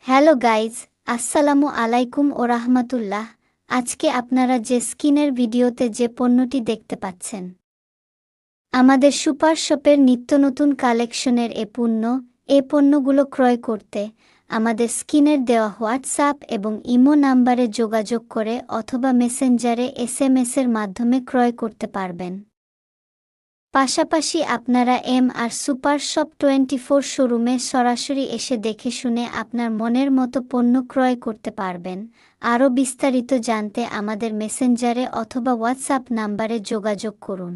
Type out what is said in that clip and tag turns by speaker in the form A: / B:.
A: Hello guys, আসসালামু আলাইকুম ও রাহমাতুল্লাহ। আজকে আপনারা যে স্কিনের ভিডিওতে যে পণ্যটি দেখতে পাচ্ছেন, আমাদের সুপার শপের নিত্যনতুন কালেকশনের এ পণ্যগুলো ক্রয় করতে আমাদের স্ক্রিনের দেওয়া হোয়াটসঅ্যাপ এবং ইমো নাম্বারে যোগাযোগ করে অথবা মেসেঞ্জারে এসএমএসের মাধ্যমে ক্রয় করতে পারবেন। পাশাপাশি আপনারা আর সুপার শপ 24 শোরুমে সরাসরি এসে দেখে শুনে আপনার মনের মতো পণ্য ক্রয় করতে পারবেন। আরও বিস্তারিত জানতে আমাদের মেসেঞ্জারে অথবা হোয়াটসঅ্যাপ নাম্বারে যোগাযোগ করুন।